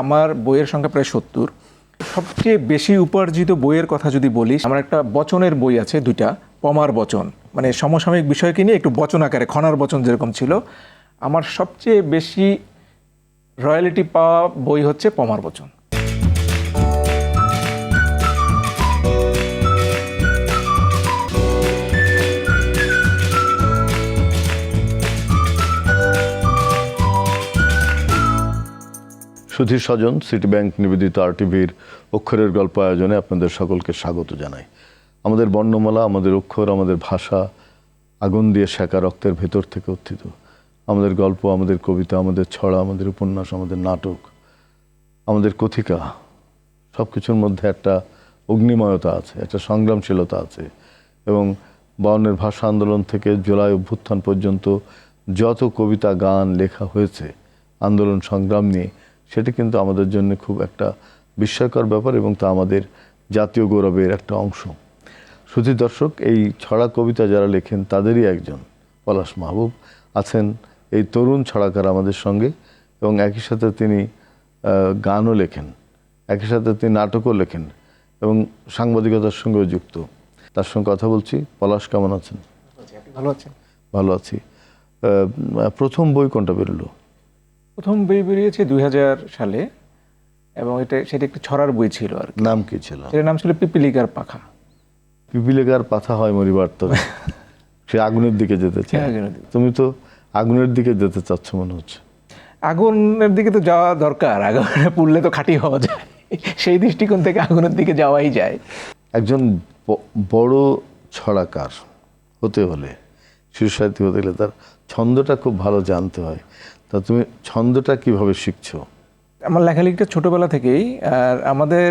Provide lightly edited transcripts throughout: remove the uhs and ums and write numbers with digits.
আমার বইয়ের সংখ্যা প্রায় ৭০। সবচেয়ে বেশি উপার্জিত বইয়ের কথা যদি বলি, আমার একটা বচনের বই আছে দুইটা, পমার বচন, মানে সমসাময়িক বিষয়কে নিয়ে একটু বচন আকারে, খনার বচন যেরকম ছিল। আমার সবচেয়ে বেশি রয়্যালিটি পাওয়া বই হচ্ছে পমার বচন। সুধীর স্বজন সিটি ব্যাংক নিবেদিত RTVর অক্ষরের গল্প আয়োজনে আপনাদের সকলকে স্বাগত জানাই। আমাদের বর্ণমালা, আমাদের অক্ষর, আমাদের ভাষা আগুন দিয়ে শেখা রক্তের ভেতর থেকে উত্থিত। আমাদের গল্প, আমাদের কবিতা, আমাদের ছড়া, আমাদের উপন্যাস, আমাদের নাটক, আমাদের কথিকা, সব কিছুর মধ্যে একটা অগ্নিময়তা আছে, একটা সংগ্রামশীলতা আছে। এবং 52-এর ভাষা আন্দোলন থেকে জুলাই অভ্যুত্থান পর্যন্ত যত কবিতা, গান লেখা হয়েছে আন্দোলন সংগ্রাম নিয়ে, সেটা কিন্তু আমাদের জন্য খুব একটা বিস্ময়কর ব্যাপার এবং তা আমাদের জাতীয় গৌরবের একটা অংশ। সুধীর দর্শক, এই ছড়া কবিতা যারা লেখেন তাদেরই একজন পলাশ মাহবুব আছেন, এই তরুণ ছড়াকার আমাদের সঙ্গে। এবং একই সাথে তিনি গানও লেখেন, একই সাথে তিনি নাটকও লেখেন এবং সাংবাদিকতার সঙ্গেও যুক্ত। তার সঙ্গে কথা বলছি। পলাশ, কেমন আছেন? ভালো আছেন? ভালো আছি। প্রথম বই কোনটা বেরোলো? প্রথম বই বেরিয়েছে 2000 সালে এবং সেটা একটি ছড়ার বই ছিল আর কি। নাম কি ছিল? এর নাম ছিল পিপিলিকার পাখা। পিপিলিকার পাতা হয় মরিবার তরে। সে আগুনের দিকে যেতে চায়। তুমি তো আগুনের দিকে যেতে চাচ্ছ মনে হচ্ছে। আগুনের দিকে তো যাওয়া দরকার, আগুনে পুড়লে তো খাঁটি হওয়া যায়, সেই দৃষ্টিকোণ থেকে আগুনের দিকে যাওয়াই যায়। একজন বড় ছড়াকার হতে হলে, শিশু সাহিত্যিক হতে গেলে তার ছন্দটা খুব ভালো জানতে হয়। তা তুমি ছন্দটা কিভাবে শিখছো? আমার লেখালেখিটা ছোটবেলা থেকেই। আর আমাদের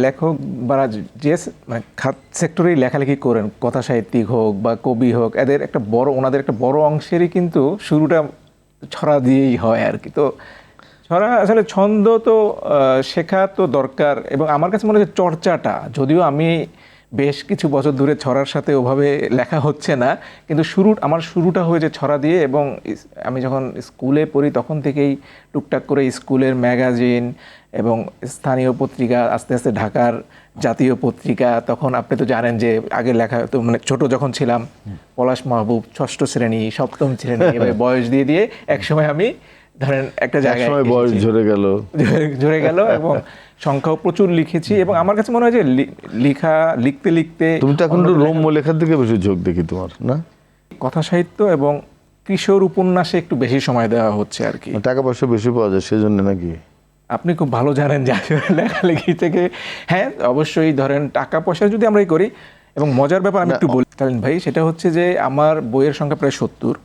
লেখক বা যে মানে খাত সেক্টরেই লেখালেখি করেন, কথা সাহিত্যিক হোক বা কবি হোক, ওনাদের একটা বড় অংশেরই কিন্তু শুরুটা ছড়া দিয়েই হয় আর কি। তো ছড়া আসলে ছন্দ তো শেখা তো দরকার। এবং আমার কাছে মনে হয় চর্চাটা, যদিও আমি বেশ কিছু বছর ধরে ছড়ার সাথে ওভাবে লেখা হচ্ছে না, কিন্তু আমার শুরুটা হয়েছে ছড়া দিয়ে। এবং আমি যখন স্কুলে পড়ি তখন থেকেই টুকটাক করে স্কুলের ম্যাগাজিন এবং স্থানীয় পত্রিকা, আস্তে আস্তে ঢাকার জাতীয় পত্রিকা, তখন আপনি তো জানেন যে আগে লেখা তো মানে ছোট যখন ছিলাম, পলাশ মাহবুব 6ষ্ঠ শ্রেণী 7ম শ্রেণী এভাবে বয়স দিয়ে দিয়ে একসময় আমি ধরেন একটা জায়গায় বয়স ঝরে গেল এবং সংখ্যাও প্রচুর লিখেছি। এবং আমার কাছে মনে হয় যে লিখতে লিখতে তুমি তো এখন রম্য লেখার দিকে বেশি ঝোঁক দেখি তোমার, না? কথা সাহিত্য এবং কিশোর উপন্যাসে একটু বেশি সময় দেওয়া হচ্ছে আর কি। টাকা পয়সা বেশি পাওয়া যায় সেজন্য নাকি? আপনি খুব ভালো জানেন যে লেখালেখি থেকে, হ্যাঁ অবশ্যই, ধরেন টাকা পয়সা যদি আমরাই করি। এবং মজার ব্যাপার আমি একটু বলি তালিন ভাই, সেটা হচ্ছে যে আমার বইয়ের সংখ্যা প্রায় ৭০।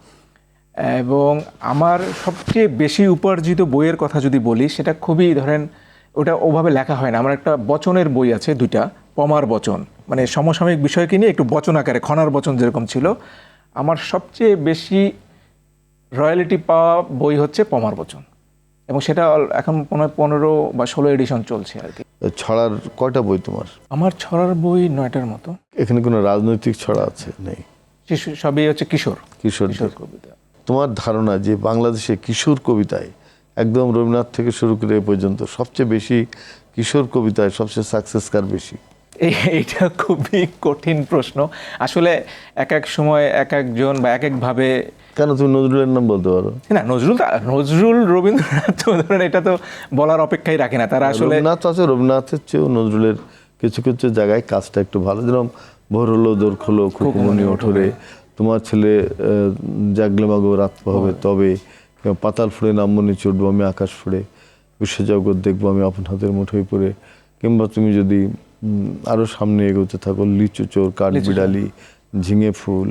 এবং আমার সবচেয়ে বেশি উপার্জিত বইয়ের কথা যদি বলি, সেটা খুবই ধরেন ওটা ওভাবে লেখা হয় না। আমার একটা বচনের বই আছে দুইটা, পমার বচন, মানে সমসাময়িক বিষয়কে নিয়ে একটু বচন আকারে, খনার বচন যেরকম ছিল। আমার সবচেয়ে বেশি রয়্যালিটি পাওয়া বই হচ্ছে পমার বচন, এবং সেটা এখন 15 বা 16 এডিশন চলছে আর কি। ছড়ার কয়টা বই তোমার? আমার ছড়ার বই 9টার মতো। এখানে কোনো রাজনৈতিক ছড়া আছে? নেই, সবই হচ্ছে কিশোর কবিতা। তোমার ধারণা যে বাংলাদেশে কিশোর কবিতায় একদম রবীন্দ্রনাথ থেকে শুরু করে এ পর্যন্ত সবচেয়ে বেশি কিশোর কবিতায় সবচেয়ে সাকসেস কার বেশি? এইটা খুবই কঠিন প্রশ্ন আসলে। এক এক সময় এক একজন বা এক একভাবে। কেন, তুমি নজরুলের নাম বলতে পারো না, নজরুল রবীন্দ্রনাথ ধরেন এটা তো বলার অপেক্ষাই রাখে না তারা আসলে। রবীন্দ্রনাথ আছে, রবীন্দ্রনাথের চেয়েও নজরুলের কিছু কিছু জায়গায় কাজটা একটু ভালো। যেরকম ভোর হলো দোর খোলো খুকুমনি ওঠরে, তোমার ছেলে জাগলে মাগো রাত হবে তবে, পাতাল ফুড়ে নামমনি চড়বো আমি আকাশ ফুড়ে, বিশ্বজগৎ দেখবো আমি আপন হাতের মুঠোয় পড়ে। কিংবা তুমি যদি আরও সামনে এগোতে থাকো, লিচু চোর, কাঠ বিড়ালি, ঝিঙে ফুল,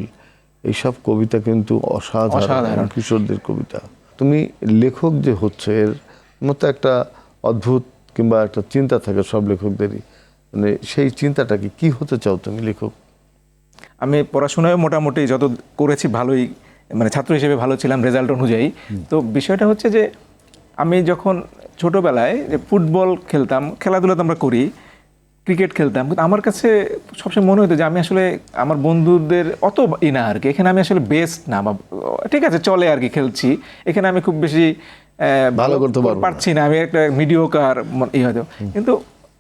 এইসব কবিতা কিন্তু অসাধারণ কিশোরদের কবিতা। তুমি লেখক যে হচ্ছে এর মতো একটা অদ্ভুত কিংবা একটা চিন্তা থাকে সব লেখকদেরই, মানে সেই চিন্তাটা কি হতে চাও তুমি লেখক? আমি পড়াশোনায় মোটামুটি যত করেছি ভালোই, মানে ছাত্র হিসেবে ভালো ছিলাম রেজাল্ট অনুযায়ী। তো বিষয়টা হচ্ছে যে আমি যখন ছোটোবেলায় যে ফুটবল খেলতাম, খেলাধুলা তো আমরা করি, ক্রিকেট খেলতাম, কিন্তু আমার কাছে সবসময় মনে হতো যে আমি আসলে আমার বন্ধুদের অত না আর কি, এখানে আমি আসলে বেস্ট না, বা ঠিক আছে চলে আর কি খেলছি, এখানে আমি খুব বেশি ভালো করতে পারবো না। পারছি না, আমি একটা মিডিওকার এই হয়তো, কিন্তু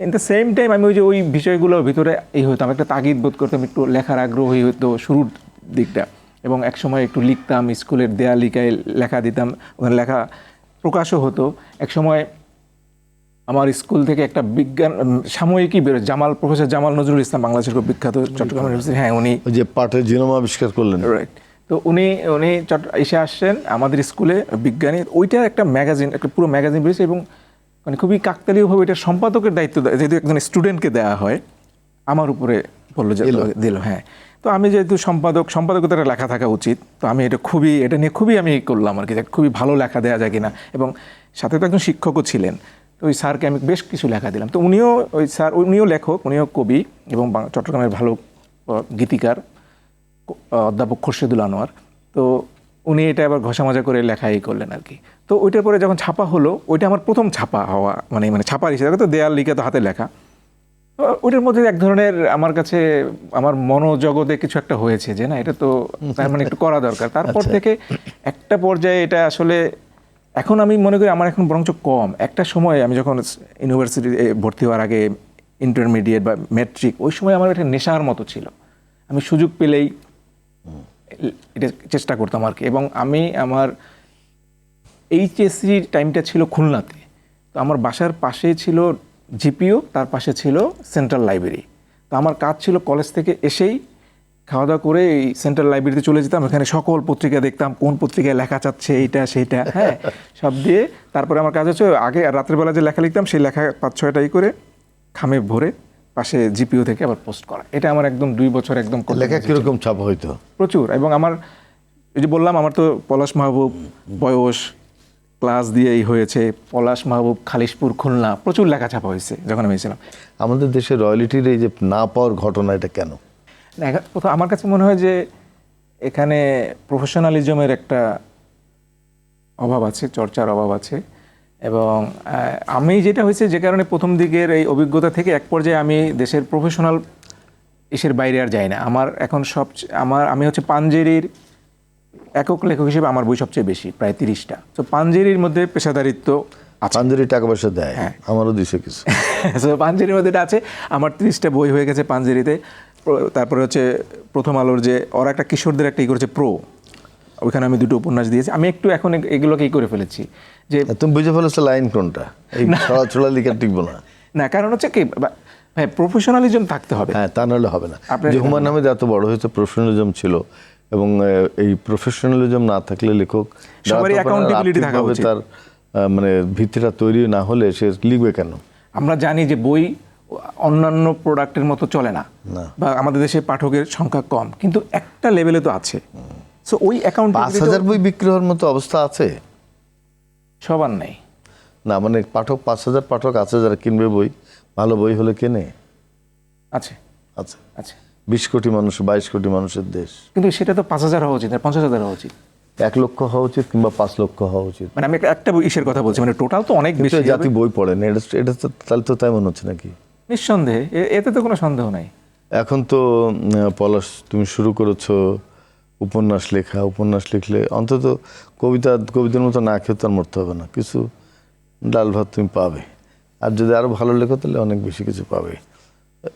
ইন দ্য সেম টাইম আমি ওই বিষয়গুলোর ভিতরে এই হতাম, একটা তাগিদ বোধ করতাম, একটু লেখার আগ্রহী হতো শুরুর দিকটা, এবং একসময় একটু লিখতাম, স্কুলের দেয়ালিকায় লেখা দিতাম, ওখানে লেখা প্রকাশও হতো। একসময় আমার স্কুল থেকে একটা বিজ্ঞান সাময়িকী বেরো, প্রফেসর জামাল নজরুল ইসলাম, বাংলাদেশের খুব বিখ্যাত চট্টগ্রাম ইউনিভার্সিটি, হ্যাঁ উনি, ওই যে পাটের জিনোম আবিষ্কার করলেন, রাইট, তো উনি এসে আসছেন আমাদের স্কুলে বিজ্ঞানী, ওইটার একটা ম্যাগাজিন, একটা পুরো ম্যাগাজিন বেরিয়েছে, এবং মানে খুবই কাকতালীয়ভাবে এটা সম্পাদকের দায়িত্ব যেহেতু একজন স্টুডেন্টকে দেওয়া হয়, আমার উপরে বললো যে দিল, হ্যাঁ। তো আমি যেহেতু সম্পাদকতার লেখা থাকা উচিত, তো আমি এটা নিয়ে খুবই আমি করলাম আর কি, খুবই ভালো লেখা দেওয়া যায় কিনা, এবং সাথে তো একজন শিক্ষকও ছিলেন, তো ওই স্যারকে আমি বেশ কিছু লেখা দিলাম। তো উনিও লেখক, উনিও কবি, এবং চট্টগ্রামের ভালো গীতিকার অধ্যাপক খোরশেদুল আনোয়ার। তো উনি এটা আবার ঘষামজা করে লেখাই করলেন আর কি। তো ওইটার পরে যখন ছাপা হলো, ওইটা আমার প্রথম ছাপা হওয়া, মানে ছাপার হিসেবে, তো দেয়াল লিখে তো হাতে লেখা, ওইটার মধ্যে এক ধরনের আমার কাছে আমার মনোজগতে কিছু একটা হয়েছে যে না, এটা তো তার মানে একটু করা দরকার। তারপর থেকে একটা পর্যায়ে এটা আসলে এখন আমি মনে করি আমার এখন বরঞ্চ কম। একটা সময় আমি যখন ইউনিভার্সিটি ভর্তি হওয়ার আগে, ইন্টারমিডিয়েট বা ম্যাট্রিক, ওই সময় আমার এটা নেশার মতো ছিল, আমি সুযোগ পেলেই এটা চেষ্টা করতাম আর কি। এবং আমি আমার এইচএসসি টাইমটা ছিল খুলনাতে, তো আমার বাসার পাশেই ছিল জিপিও, তার পাশে ছিল সেন্ট্রাল লাইব্রেরি। তো আমার কাজ ছিল কলেজ থেকে এসেই খাওয়া দাওয়া করে এই সেন্ট্রাল লাইব্রেরিতে চলে যেতাম, এখানে সকল পত্রিকা দেখতাম, কোন পত্রিকায় লেখা চাচ্ছে এইটা সেইটা, হ্যাঁ, সব দিয়ে তারপরে আমার কাজ হচ্ছে আগে রাত্রেবেলা যে লেখা লিখতাম, সেই লেখা 5-6টাই করে খামে ভরে পাশে জিপিও থেকে আবার পোস্ট করা। এটা আমার একদম 2 বছর একদম লেখা কিরকম ছাপা হইতো? প্রচুর। এবং আমার এই যে বললাম, আমার তো পলাশ মাহবুব বয়স ক্লাস দিয়েই হয়েছে, পলাশ মাহবুব খালিশপুর খুলনা, প্রচুর লেখা ছাপা হয়েছে যখন আমি ছিলাম। আমাদের দেশে রয়্যালিটির এই যে না পাওয়ার ঘটনা, এটা কেন? প্রথম আমার কাছে মনে হয় যে এখানে প্রফেশনালিজমের একটা অভাব আছে, চর্চার অভাব আছে। এবং আমি যেটা হয়েছে, যে কারণে প্রথম দিকের এই অভিজ্ঞতা থেকে এক পর্যায়ে আমি দেশের প্রফেশনাল ইসের বাইরে আর যাই না। আমার এখন আমি হচ্ছে পাঞ্জেরির একক লেখক হিসেবে আমার বই সবচেয়ে বেশি, প্রায় 30টা। তো পাঞ্জেরির মধ্যে পেশাদারিত্ব আছে, পাঞ্জেরি টাকা পয়সা দেয়, আমারও দিছে কিছু। পাঞ্জেরির মধ্যে এটা আছে, আমার 30টা বই হয়ে গেছে পাঞ্জেরিতে। তারপরে হচ্ছে প্রথম আলোর যে ওরা একটা কিশোরদের একটা করেছে প্রো, ওইখানে আমি 2টো উপন্যাস দিয়েছি। আমি একটু এখন এগুলোকেই করে ফেলেছি যে তুমি বুঝে ফেলেছো লাইন কোনটা, এই ছড়া লিখে টিকবো না। না, কারণ হচ্ছে কি ভাই, প্রফেশনালিজম থাকতে হবে, হ্যাঁ, তা নাহলে হবে না। যে হুমায়ুন আহমেদ এত বড় হয়েছে, প্রফেশনালিজম ছিল, এবং এই প্রফেশনালিজম না থাকলে লেখক সবারই অ্যাকাউন্টেবিলিটি থাকা উচিত। তার মানে ভিত্তিটা তৈরি না হলে সে লিখবে কেন? আমরা জানি যে বই অন্যান্য প্রোডাক্টের মতো চলে না, বা আমাদের দেশে পাঠকের সংখ্যা কম, কিন্তু একটা লেভেলে তো আছে। সো ওই অ্যাকাউন্টেবিলিটি 5000 বই বিক্রি হওয়ার মতো অবস্থা আছে? সবার নেই না, মানে 5000 পাঠক আছে যারা কিনবে বই, ভালো বই হলে কেনে। আছে আচ্ছা, আচ্ছা, 20 কোটি মানুষ, 22 কোটি মানুষের দেশ, কিন্তু সেটা তো 5000 হওয়া উচিত, 50,000 হওয়া উচিত, 1 লক্ষ হওয়া উচিত, কিংবা 5 লক্ষ হওয়া উচিত। মানে আমি একটা ইসের কথা বলছি, মানে টোটাল তো অনেক বেশি। জাতি বই পড়ে না, এটা তো তাহলে তো তাই মনে হচ্ছে নাকি? নিঃসন্দেহে, এতে তো কোনো সন্দেহ নাই। এখন তো পলাশ, তুমি শুরু করেছো উপন্যাস লেখা। উপন্যাস লিখলে অন্তত কবিতার মতো না খেয়ে তো আর মরতে হবে না, কিছু ডাল ভাত তুমি পাবে। আর যদি আরো ভালো লেখো তাহলে অনেক বেশি কিছু পাবে।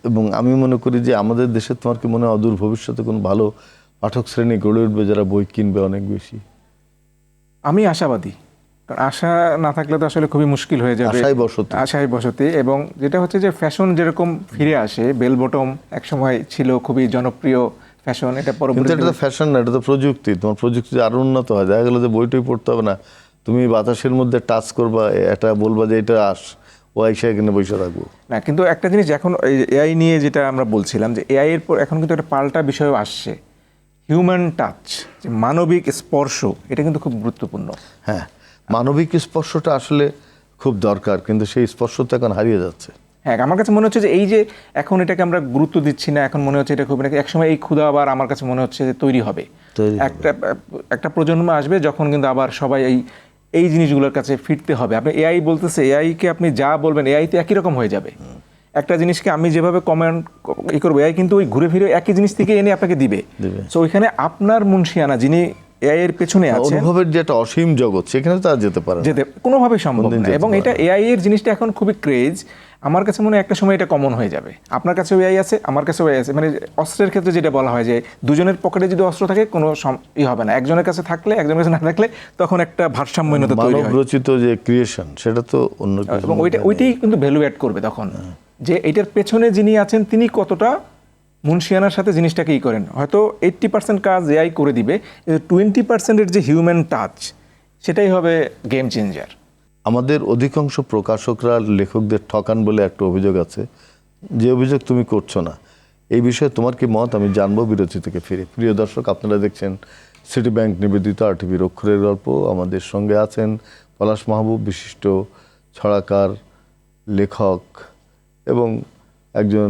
এবং আমি মনে করি যে আমাদের দেশে, তোমার কি মনে হয় অদূর ভবিষ্যতে কোনো ভালো পাঠক শ্রেণী গড়ে উঠবে যারা বই কিনবে অনেক বেশি? আমি আশাবাদী, কারণ আশা না থাকলে তো আসলে খুবই মুশকিল হয়ে যাবে। আশায় বসতি। এবং যেটা হচ্ছে যে ফ্যাশন যেরকম ফিরে আসে, বেল বটম একসময় ছিল খুবই জনপ্রিয় ফ্যাশন, এটা পরবর্তীতে এটা তো ফ্যাশন না, এটা তো প্রযুক্তি। তোমার প্রযুক্তি আরো উন্নত হয়, দেখা গেল যে বইটই পড়তে হবে না, তুমি বাতাসের মধ্যে টাচ করবা, এটা বলবা যে এটা ও আইসা এখানে বসে রাখবো না। কিন্তু একটা জিনিস, এখন এআই নিয়ে যেটা আমরা বলছিলাম, যে এআই এর পর এখন কিন্তু একটা পাল্টা বিষয় আসছে, হিউম্যান টাচ, যে মানবিক স্পর্শ, এটা কিন্তু খুব গুরুত্বপূর্ণ। হ্যাঁ, মানবিক স্পর্শটা আসলে খুব দরকার, কিন্তু সেই স্পর্শ তো এখন হারিয়ে যাচ্ছে। হ্যাঁ, আমার কাছে মনে হচ্ছে যে এই যে এখন এটাকে আমরা গুরুত্ব দিচ্ছি না, এখন মনে হচ্ছে এটা খুব, একসময় এই ক্ষুধা আবার আমার কাছে মনে হচ্ছে যে তৈরি হবে। একটা প্রজন্ম আসবে যখন কিন্তু আবার সবাই এই জিনিসগুলোর কাছে ফিরতে হবে। আপনি এআই বলতেছে, এআইকে আপনি যা বলবেন এআই তো একই রকম হয়ে যাবে। একটা জিনিসকে আমি যেভাবে কমেন্ট করবো, এআই কিন্তু ওই ঘুরে ফিরে একই জিনিস থেকে এনে আপনাকে দিবে। সো ওইখানে আপনার মুন্সিয়ানা, যিনি এআই এর পেছনে আছেন, অনুভবের যে একটা অসীম জগৎ, সেখানে তো আর যেতে পারে না। যেতে কোনোভাবেই সম্ভব কোনদিন না। যেতে এবং পারে এটা এআই এর জিনিসটা এখন খুবই ক্রেজ। আমার কাছে মনে হয় একটা সময় এটা কমন হয়ে যাবে। আপনার কাছেও এআই আছে, আমার কাছেও এআই আছে। মানে অস্ত্রের ক্ষেত্রে যেটা বলা হয় যে দুজনের পকেটে যদি অস্ত্র থাকে কোনো হবে না, একজনের কাছে থাকলে একজনের কাছে না থাকলে তখন একটা ভারসাম্যহীনতা তৈরি হয়। মানব রচিত যে ক্রিয়েশন, সেটা তো অন্য কিছু। এবং ওইটাই কিন্তু ভ্যালু অ্যাড করবে তখন, যে এটার পেছনে যিনি আছেন তিনি কতটা মুনশিয়ানার সাথে জিনিসটাকে করেন। হয়তো 80% কাজ এআই করে দিবে, 20%-এর যে হিউম্যান টাচ, সেটাই হবে গেম চেঞ্জার। আমাদের অধিকাংশ প্রকাশকরা লেখকদের ঠকান বলে একটা অভিযোগ আছে, যে অভিযোগ তুমি করছো না। এই বিষয়ে তোমার কি মত, আমি জানবো বিরতি থেকে ফিরে। প্রিয় দর্শক, আপনারা দেখছেন সিটি ব্যাংক নিবেদিত আরটিভির অক্ষরের গল্প। আমাদের সঙ্গে আছেন পলাশ মাহবুব, বিশিষ্ট ছড়াকার, লেখক এবং একজন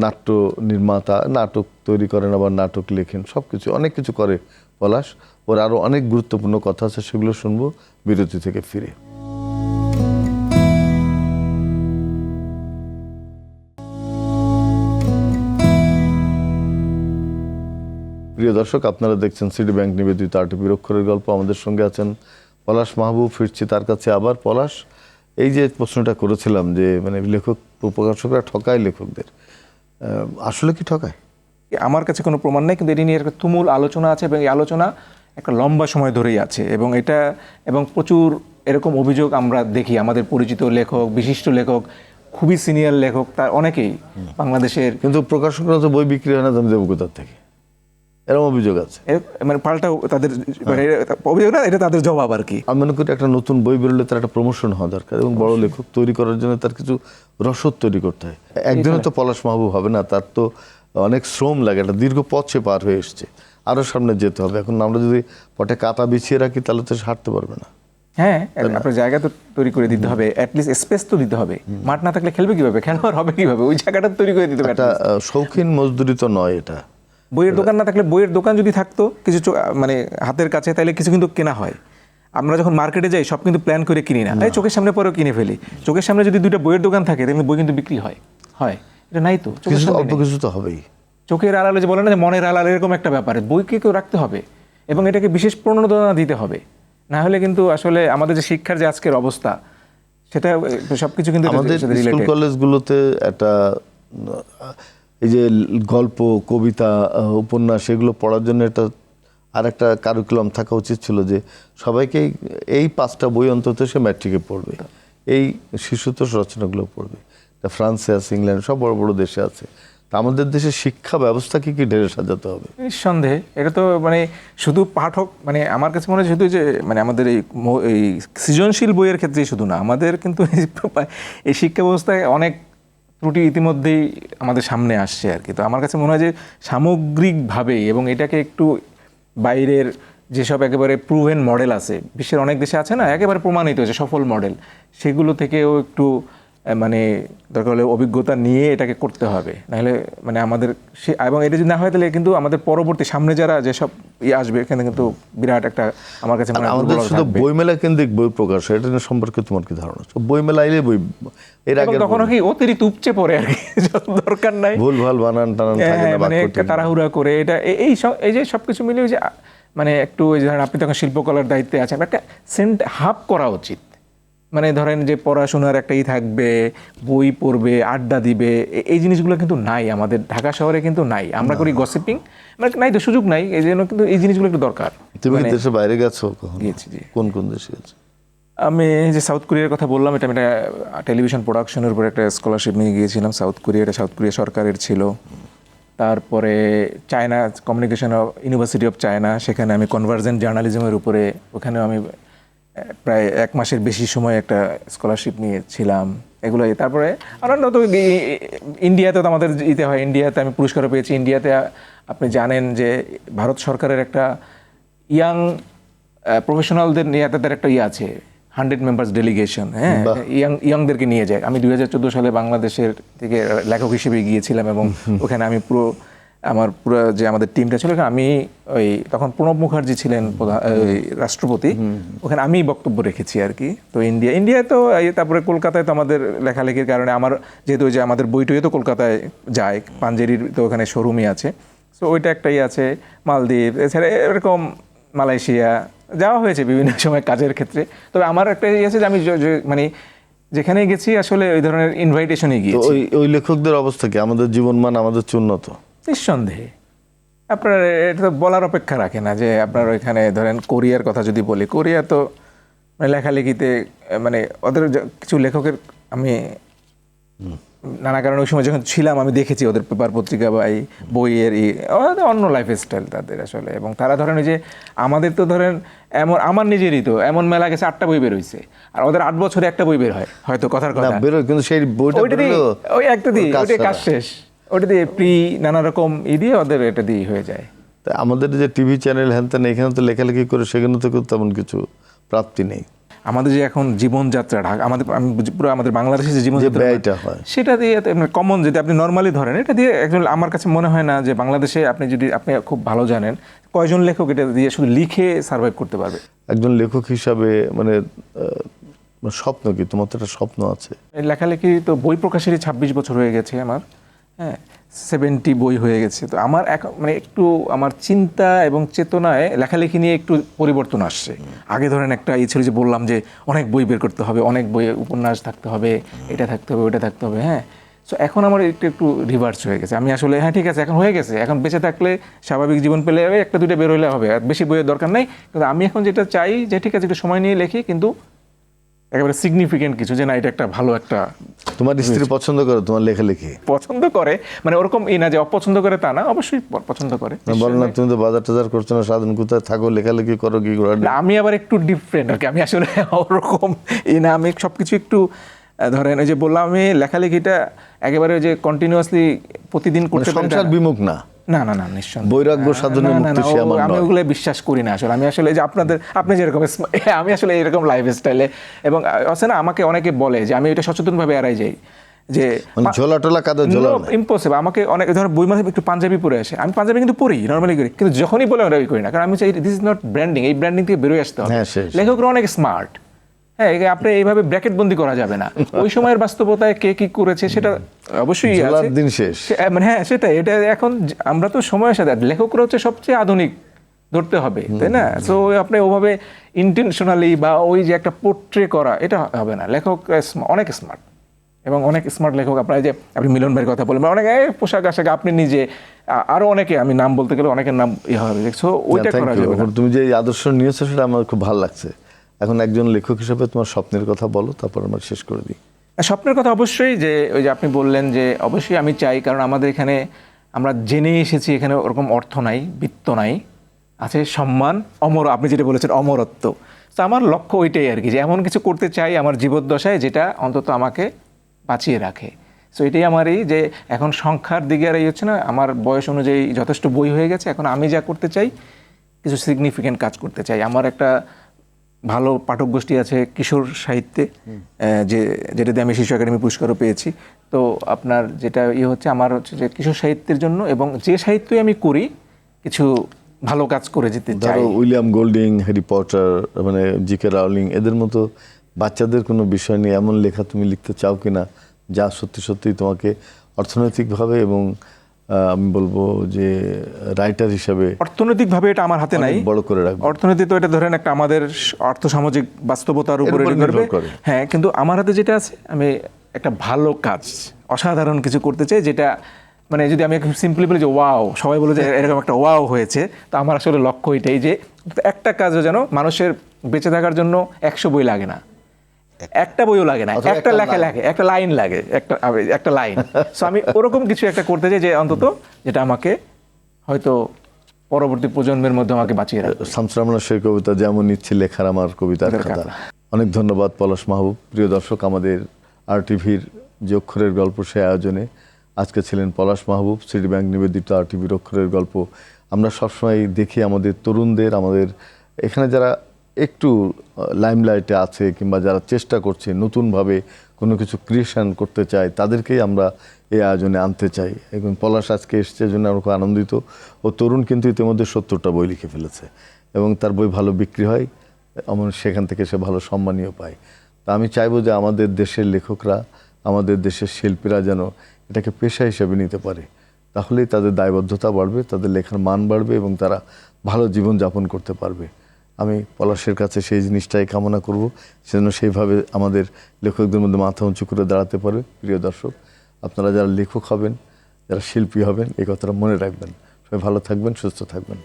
নাট্য নির্মাতা। নাটক তৈরি করেন, আবার নাটক লেখেন, সব কিছু অনেক কিছু করে পলাশ। ওর আরও অনেক গুরুত্বপূর্ণ কথা আছে, সেগুলো শুনবো বিরতি থেকে ফিরে। প্রিয় দর্শক, আপনারা দেখছেন সিটি ব্যাংক নিবেদিত আরটিভির অক্ষরের গল্প। আমাদের সঙ্গে আছেন পলাশ মাহবুব। ফিরছি তার কাছে আবার। পলাশ, এই যে প্রশ্নটা করেছিলাম যে মানে লেখক প্রকাশকরা ঠকায় লেখকদের, আসলে কি ঠকায়? আমার কাছে কোনো প্রমাণ নেই, কিন্তু এটি নিয়ে একটা তুমুল আলোচনা আছে এবং এই আলোচনা একটা লম্বা সময় ধরেই আছে। এবং প্রচুর এরকম অভিযোগ আমরা দেখি। আমাদের পরিচিত লেখক, বিশিষ্ট লেখক, খুবই সিনিয়র লেখক, তার অনেকেই বাংলাদেশের। কিন্তু প্রকাশকরা তো বই বিক্রি হয় না, আমি দেবো কোথার থেকে, এরকম অভিযোগ আছে। মানে পাল্টাও তাদের অভিযোগ না, এটা তাদের জবাব আর কি। আমি মনে করি একটা নতুন বই বেরোলে তার একটা প্রমোশন হওয়া দরকার, এবং বড় লেখক তৈরি করার জন্য তার কিছু রসদ তৈরি করতে হয়। একদিনে তো পলাশ মাহবুব হবে না, তার তো অনেক শ্রম লাগে, একটা দীর্ঘ পথ সে পার হয়ে এসছে, আরও সামনে যেতে হবে। এখন আমরা যদি পথে কাঁটা বিছিয়ে রাখি তাহলে তো সে হাঁটতে পারবে না। হ্যাঁ, আপনার জায়গা তো তৈরি করে দিতে হবে, অ্যাটলিস্ট স্পেস তো দিতে হবে। মাঠ না থাকলে খেলবে কিভাবে, খেলোয়াড় হবে কিভাবে? ওই জায়গাটা তৈরি করে দিতে হবে। একটা শৌখিন মজদুরি তো নয় এটা। বইয়ের দোকান না থাকলে, বইয়ের দোকান যদি থাকতো কিছু মানে হাতের কাছে, তাহলে কিছু কিন্তু কেনা হয়। আমরা যখন মার্কেটে যাই সব কিন্তু প্ল্যান করে কিনি না, এই চোখের সামনে পরেও কিনে ফেলি। চোখের সামনে যদি দুইটা বইয়ের দোকান থাকে তাহলে বই কিন্তু বিক্রি হয়। এটা নাই তো, কিছু অল্প কিছু তো হবেই। চোখের আড়ালে যে বলে না যে মনের আড়ালে, এরকম একটা ব্যাপার, বইকে কেউ রাখতে হবে এবং এটাকে বিশেষ প্রণোদনা দিতে হবে। না হলে কিন্তু আসলে আমাদের যে শিক্ষার যে আজকের অবস্থা, সেটা সবকিছু কিন্তু আমাদের স্কুল কলেজগুলোতে একটা এই যে গল্প, কবিতা, উপন্যাস, এগুলো পড়ার জন্য এটা আর একটা কারিকুলাম থাকা উচিত ছিল, যে সবাইকেই এই 5টা বই অন্তত সে ম্যাট্রিকে পড়বে, এই শিশুতোষ রচনাগুলো পড়বে। ফ্রান্সে আছে, ইংল্যান্ড, সব বড় বড় দেশে আছে। তা আমাদের দেশের শিক্ষা ব্যবস্থাকে কি ঢেলে সাজাতে হবে? নিঃসন্দেহে। এটা তো মানে শুধু পাঠক, মানে আমার কাছে মনে হয় শুধু যে মানে আমাদের এই সৃজনশীল বইয়ের ক্ষেত্রেই শুধু না, আমাদের কিন্তু এই শিক্ষা ব্যবস্থায় অনেক ত্রুটি ইতিমধ্যেই আমাদের সামনে আসছে আর কি। তো আমার কাছে মনে হয় যে সামগ্রিকভাবে, এবং এটাকে একটু বাইরের যেসব একেবারে প্রুভেন মডেল আছে, বিশ্বের অনেক দেশে আছে না, একেবারে প্রমাণিত হয়েছে সফল মডেল, সেগুলো থেকেও একটু মানে দরকার হলে অভিজ্ঞতা নিয়ে এটাকে করতে হবে। নাহলে মানে আমাদের এবং এটা যদি না হয় তাহলে কিন্তু আমাদের পরবর্তী সামনে যারা যেসব আসবে, এখানে কিন্তু বিরাট একটা আমার কাছে মনে হয় আমাদের শুধু বইমেলা কেন্দ্রিক বই প্রকাশ, এটা সম্পর্কে তোমার কি ধারণা? বইমেলা এলে বই এর আগে তখনও কি অতিরিক্ত উপচে পড়ে আর কি, দরকার নাই, ভুলভাল বানান টানান থাকে না, মানে তাড়াহুড়া করে এটা এই যে সবকিছু মিলে যে মানে একটু ওই ধরেন আপনি তখন শিল্পকলার দায়িত্বে আছেন, একটা সেন্ট হাব করা উচিত। মানে ধরেন যে পড়াশোনার একটা থাকবে, বই পড়বে, আড্ডা দিবে, এই জিনিসগুলো কিন্তু নাই আমাদের ঢাকা শহরে, কিন্তু নাই। আমরা করি গসিপিং, মানে নাই তো, সুযোগ নাই। এই জন্য কিন্তু এই জিনিসগুলো একটু দরকার। তুমি দেশের বাইরে গেছো? গিয়েছি। জি। কোন কোন দেশে গেছো? আমি যে সাউথ কোরিয়ার কথা বললাম, এটা আমি একটা টেলিভিশন প্রোডাকশনের উপর একটা স্কলারশিপ নিয়ে গিয়েছিলাম সাউথ কোরিয়া। এটা সাউথ কোরিয়া সরকারের ছিল। তারপরে China, communication university of China, সেখানে আমি কনভার্জেন্ট জার্নালিজমের উপরে, ওখানেও আমি প্রায় 1 মাসের বেশি সময় একটা স্কলারশিপ নিয়েছিলাম। এগুলোই। তারপরে অন্যান্য তো ইন্ডিয়াতে তো আমাদের হয়, ইন্ডিয়াতে আমি পুরস্কারও পেয়েছি। ইন্ডিয়াতে আপনি জানেন যে ভারত সরকারের একটা ইয়াং প্রফেশনালদের নিয়ে তাদের একটা আছে, 100 মেম্বার্স ডেলিগেশন। হ্যাঁ, ইয়াংদেরকে নিয়ে যায়। আমি 2014 সালে বাংলাদেশের থেকে লেখক হিসেবে গিয়েছিলাম, এবং ওখানে আমি আমার পুরো যে আমাদের টিমটা ছিল, আমি ওই তখন প্রণব মুখার্জি ছিলেন রাষ্ট্রপতি, ওখানে আমি বক্তব্য রেখেছি আর কি। তো ইন্ডিয়ায় তো, তারপরে কলকাতায় তো আমাদের লেখালেখির কারণে আমার যেহেতু যে আমাদের বইটই তো কলকাতায় যায়, পাঞ্জেরির তো ওখানে শোরুমই আছে, সো ওইটা একটাই আছে। মালদ্বীপ, এছাড়া এরকম মালয়েশিয়া যাওয়া হয়েছে বিভিন্ন সময় কাজের ক্ষেত্রে। তবে আমার একটা ইয়ে আছে যে আমি মানে যেখানে গেছি আসলে ওই ধরনের ইনভাইটেশনই তো গিয়েছি। ওই লেখকদের অবস্থা কি? আমাদের জীবনমান আমাদের চেয়ে উন্নত? নিঃসন্দেহে। আপনার এটা তো বলার অপেক্ষা রাখে না যে আপনার ওইখানে ধরেন কোরিয়ার কথা যদি বলি, কোরিয়া তো মানে লেখালেখিতে মানে ওদের কিছু লেখকের আমি নানা কারণে ওই সময় যখন ছিলাম আমি দেখেছি ওদের পেপার পত্রিকা বা এই বইয়ের ওদের অন্য লাইফ স্টাইল তাদের আসলে। এবং তারা ধরেন ওই যে আমাদের তো ধরেন এমন, আমার নিজেরই তো এমন মেলা গেছে 8টা বই বের হয়েছে, আর ওদের 8 বছরে একটা বই বের হয় হয়তো, কথার না কথা বেরোয়, কিন্তু সেই বইটা ওইটা দিয়ে বেরোলো ওই একটা দিয়ে কাজ ওইটা কাজ ছাড়া। শেষ, ওটা দিয়ে নানা রকম দিয়ে ওদের এটা দিয়ে হয়ে যায়। তা আমাদের যে টিভি চ্যানেল হ্যান এখানে তো লেখালেখি করে সেখানে তো তেমন কিছু প্রাপ্তি নেই। আমাদের যে এখন জীবনযাত্রা ঢাকা আমাদের, আমি পুরো আমাদের বাংলাদেশে যে যে জীবনযাত্রা ব্যয়টা হয় সেটা দিয়ে কমন, যদি আপনি নর্মালি ধরেন এটা দিয়ে একজন, আমার কাছে মনে হয় না যে বাংলাদেশে আপনি যদি আপনি খুব ভালো জানেন কয়জন লেখক এটা দিয়ে শুধু লিখে সার্ভাইভ করতে পারবে। একজন লেখক হিসাবে মানে স্বপ্ন কি? তোমার তো একটা স্বপ্ন আছে। এই লেখালেখি তো বই প্রকাশেরই 26 বছর হয়ে গেছে আমার, হ্যাঁ 70 বই হয়ে গেছে। তো আমার মানে একটু আমার চিন্তা এবং চেতনায় লেখালেখি নিয়ে একটু পরিবর্তন আসছে। আগে ধরেন একটা ছিল যে বললাম যে অনেক বই বের করতে হবে, অনেক বই উপন্যাস থাকতে হবে, এটা থাকতে হবে, ওটা থাকতে হবে, হ্যাঁ। সো এখন আমার একটু রিভার্স হয়ে গেছে। আমি আসলে হ্যাঁ ঠিক আছে এখন হয়ে গেছে, এখন বেঁচে থাকলে স্বাভাবিক জীবন পেলে একটা দুইটা বের হলে হবে, আর বেশি বইয়ের দরকার নেই। কিন্তু আমি এখন যেটা চাই যে ঠিক আছে একটু সময় নিয়ে লেখি, কিন্তু একেবারে সিগনিফিকেন্ট কিছু, যে না এটা একটা ভালো একটা। তোমার স্ত্রী পছন্দ করে তোমার লেখালেখি? পছন্দ করে মানে ওরকম না যে অপছন্দ করে তা না, অবশ্যই পছন্দ করে। বলো না, তুমি তো বাজার টাজার করছো না, সাধারণ কোথায় থাকো, লেখালেখি করো কি করে? না, আমি আবার একটু ডিফারেন্ট আর কি, আমি আসলে ওরকম না, আমি সবকিছু একটু ধরেন ওই যে বললাম আমি লেখালেখিটা একেবারে যে কন্টিনিউয়াসলি প্রতিদিন করতে পারি সংসার বিমুখ না? না না না, নিশ্চয়ই বৈরাগ্য সাধনে মুক্তি সে আমার আমি নয়। ওগুলো বিশ্বাস করি না আসলে। আমি আসলে যে আপনি যেরকম আমি আসলে এরকম লাইফ স্টাইলে, এবং আছে না আমাকে অনেকে বলে যে আমি এটা সচেতনভাবে এড়াই যাই, যে মানে ঝোলা টোলা কাঁধে ঝোলা না। ইম্পসিবল। আমাকে অনেক ধর বই মাঝে একটু পাঞ্জাবি পরে আসে, আমি পাঞ্জাবি কিন্তু পরি নর্মালি করি, কিন্তু যখনই বলে আমি করি না, কারণ আমি চাই দিস ইজ নট ব্র্যান্ডিং, এই ব্র্যান্ডিং থেকে বেরোয় আসতে হবে। হ্যাঁ, শেষ। লেখকরা অনেক স্মার্ট, হ্যাঁ আপনি এইভাবে ব্র্যাকেট বন্দি করা যাবে না। ওই সময়ের বাস্তবতায় কে কি করেছে সেটা অবশ্যই ঝোলার আছে। দিন শেষ। মানে হ্যাঁ সেটাই, এটা এখন আমরা তো সময়ের সাথে, লেখকরা হচ্ছে সবচেয়ে আধুনিক ধরতে হবে, তাই না? সো আপনি ওভাবে ইন্টেনশনালি বা ওই যে একটা পোর্ট্রে করা এটা হবে না। লেখক অনেক স্মার্ট, এবং অনেক স্মার্ট লেখক আপনার যে আপনি মিলন ভাইয়ের কথা বললেন, অনেক পোশাক আশাক আপনি নিজে আরো অনেকে, আমি নাম বলতে গেলে অনেকের নাম হবে, সো ওইটা Thank করা you. যাবে না। তুমি যে এই আদর্শ নিয়েছো সেটা আমার খুব ভালো লাগছে। এখন একজন লেখক হিসেবে তোমার স্বপ্নের কথা বলো, তারপর আমরা শেষ করে দিই। স্বপ্নের কথা অবশ্যই, যে ওই যে আপনি বললেন যে অবশ্যই আমি চাই, কারণ আমাদের এখানে আমরা জেনে এসেছি এখানে ওরকম অর্থ নাই, বিত্ত নাই, আছে সম্মান, আপনি যেটা বলেছেন অমরত্ব। তো আমার লক্ষ্য ওইটাই আর কি, যে এমন কিছু করতে চাই আমার জীবদ্দশায় যেটা অন্তত আমাকে বাঁচিয়ে রাখে। সো এটাই আমার এই যে এখন সংখ্যার দিকে আর এই হচ্ছে না, আমার বয়স অনুযায়ী যথেষ্ট বই হয়ে গেছে, এখন আমি যা করতে চাই কিছু সিগনিফিকেন্ট কাজ করতে চাই। আমার একটা ভালো পাঠক গোষ্ঠী আছে কিশোর সাহিত্যে, যেটা দিয়ে আমি শিশু একাডেমি পুরস্কারও পেয়েছি। তো আপনার যেটা হচ্ছে আমার হচ্ছে যে কিশোর সাহিত্যের জন্য, এবং যে সাহিত্যই আমি করি কিছু ভালো কাজ করে যেতে চাই। ধরো উইলিয়াম গোল্ডিং, হ্যারি পটার, মানে জিকে রাউলিং, এদের মতো বাচ্চাদের কোনো বিষয় নিয়ে এমন লেখা তুমি লিখতে চাও কিনা যা সত্যি সত্যি তোমাকে অর্থনৈতিকভাবে এবং আমি বলবো যে রাইটার হিসাবে অর্থনৈতিকভাবে এটা আমার হাতে নাই, বড় করে রাখবে? অর্থনীতি তো এটা ধরেন একটা আমাদের আর্থসামাজিক বাস্তবতার উপরে এর উপর নির্ভর নির্ভর করে। হ্যাঁ, কিন্তু আমার হাতে যেটা আছে, আমি একটা ভালো কাজ, অসাধারণ কিছু করতে চাই, যেটা মানে যদি আমি সিম্পলি বলি যে ওয়াও, সবাই বলে যে এরকম একটা ওয়াও হয়েছে, তো আমার আসলে লক্ষ্য এটাই যে একটা কাজও যেন মানুষের বেঁচে থাকার জন্য 100 বই লাগে না, একটা বইও লাগে না, একটা লেখা লাগে, একটা লাইন লাগে, একটা লাইন। সো আমি ওরকম কিছু একটা করতে চাই, যে অন্তত যেটা আমাকে হয়তো পরবর্তী প্রজন্মের মধ্যে আমাকে বাঁচিয়ে রাখবে। শামসুর রহমানের সেই কবিতা, যেমন ইচ্ছে লেখার আমার কবিতার খাতা। অনেক ধন্যবাদ পলাশ মাহবুব। প্রিয় দর্শক, আমাদের RTVর যে অক্ষরের গল্প সে আয়োজনে আজকে ছিলেন পলাশ মাহবুব, সিটি ব্যাংক নিবেদিত RTVর অক্ষরের গল্প। আমরা সবসময় দেখি আমাদের তরুণদের, আমাদের এখানে যারা একটু লাইমলাইটে আছে কিংবা যারা চেষ্টা করছে নতুনভাবে কোনো কিছু ক্রিয়েশন করতে চায়, তাদেরকেই আমরা এই আয়োজনে আনতে চাই। এবং পলাশ আজকে এসছে জন্য আমরা খুব আনন্দিত। ও তরুণ, কিন্তু ইতিমধ্যে 70টা বই লিখে ফেলেছে এবং তার বই ভালো বিক্রি হয়, এমন সেখান থেকে সে ভালো সম্মানীয় পায়। তা আমি চাইবো যে আমাদের দেশের লেখকরা, আমাদের দেশের শিল্পীরা যেন এটাকে পেশা হিসেবে নিতে পারে। তাহলেই তাদের দায়বদ্ধতা বাড়বে, তাদের লেখার মান বাড়বে এবং তারা ভালো জীবন যাপন করতে পারবে। আমি পলাশের কাছে সেই জিনিসটাই কামনা করব, সেজন্য সেইভাবে আমাদের লেখকদের মধ্যে মাথা উঁচু করে দাঁড়াতে পারে। প্রিয় দর্শক, আপনারা যারা লেখক হবেন, যারা শিল্পী হবেন, এই কথাটা মনে রাখবেন। সবাই ভালো থাকবেন, সুস্থ থাকবেন।